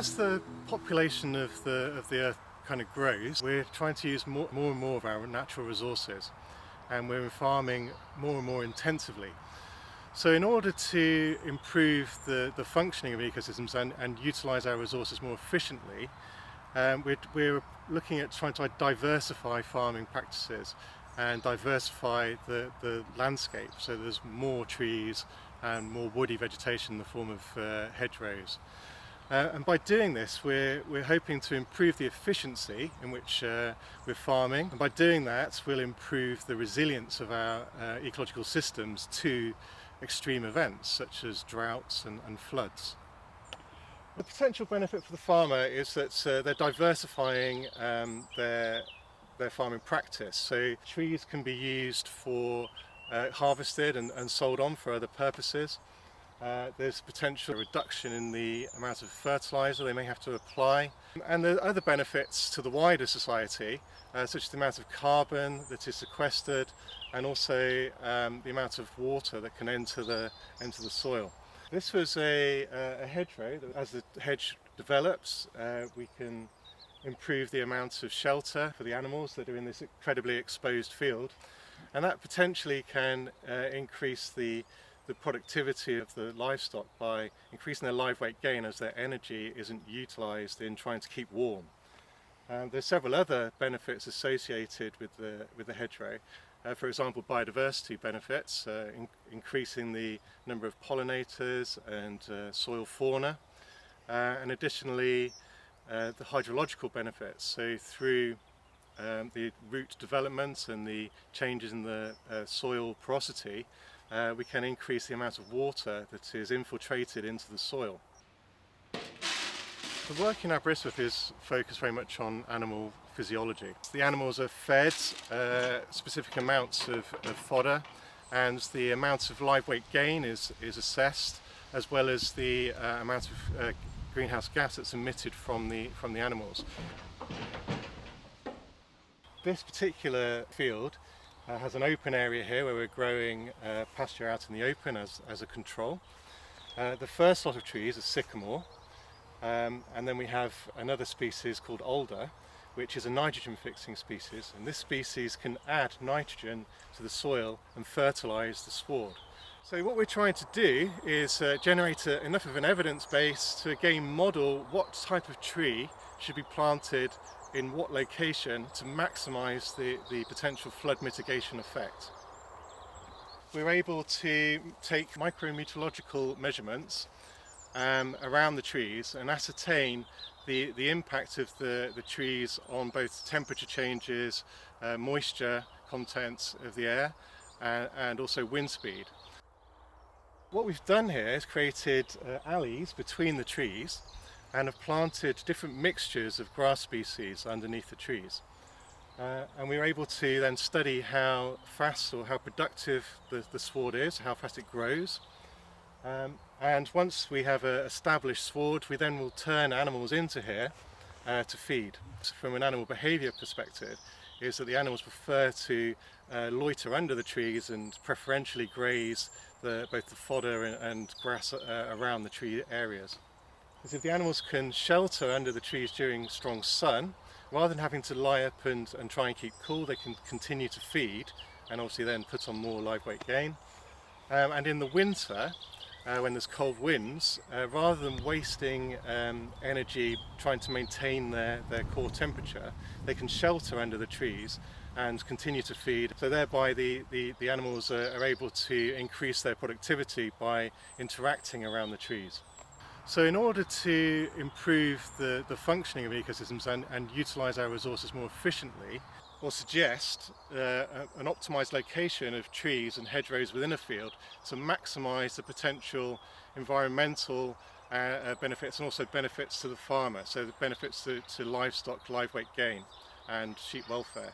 As the population of the Earth kind of grows, we're trying to use more and more of our natural resources, and we're farming more and more intensively. So in order to improve the functioning of ecosystems and utilise our resources more efficiently, we're looking at trying to diversify farming practices and diversify the landscape, so there's more trees and more woody vegetation in the form of hedgerows. And by doing this, we're hoping to improve the efficiency in which we're farming, and by doing that we'll improve the resilience of our ecological systems to extreme events such as droughts and floods. The potential benefit for the farmer is that they're diversifying their farming practice. So trees can be used for harvested and sold on for other purposes. There's potential reduction in the amount of fertiliser they may have to apply, and there are other benefits to the wider society, such as the amount of carbon that is sequestered, and also the amount of water that can enter the soil. This was a hedgerow. As the hedge develops, we can improve the amount of shelter for the animals that are in this incredibly exposed field, and that potentially can increase the productivity of the livestock by increasing their live weight gain as their energy isn't utilised in trying to keep warm. There's several other benefits associated with the hedgerow. For example, biodiversity benefits, increasing the number of pollinators and soil fauna, and additionally the hydrological benefits. So through the root development and the changes in the soil porosity, we can increase the amount of water that is infiltrated into the soil. The work in Aberystwyth is focused very much on animal physiology. The animals are fed specific amounts of fodder, and the amount of live weight gain is assessed, as well as the amount of greenhouse gas that's emitted from the animals. This particular field has an open area here where we're growing pasture out in the open as a control. The first lot of trees are sycamore, and then we have another species called alder, which is a nitrogen fixing species, and this species can add nitrogen to the soil and fertilise the sward. So what we're trying to do is generate enough of an evidence base to again model what type of tree should be planted in what location to maximise the potential flood mitigation effect. We're able to take micrometeorological measurements around the trees and ascertain the impact of the trees on both temperature changes, moisture content of the air, and also wind speed. What we've done here is created alleys between the trees and have planted different mixtures of grass species underneath the trees. And we were able to then study how fast or how productive the sward is, how fast it grows. And once we have an established sward, we then will turn animals into here to feed. So from an animal behaviour perspective, is that the animals prefer to loiter under the trees and preferentially graze both the fodder and grass around the tree areas. Because if the animals can shelter under the trees during strong sun, rather than having to lie up and try and keep cool, they can continue to feed and obviously then put on more live weight gain. And in the winter, when there's cold winds, rather than wasting energy trying to maintain their core temperature, they can shelter under the trees and continue to feed. So thereby the animals are able to increase their productivity by interacting around the trees. So in order to improve the functioning of ecosystems and utilise our resources more efficiently, or suggest an optimised location of trees and hedgerows within a field to maximise the potential environmental benefits and also benefits to the farmer, so the benefits to livestock live weight gain and sheep welfare.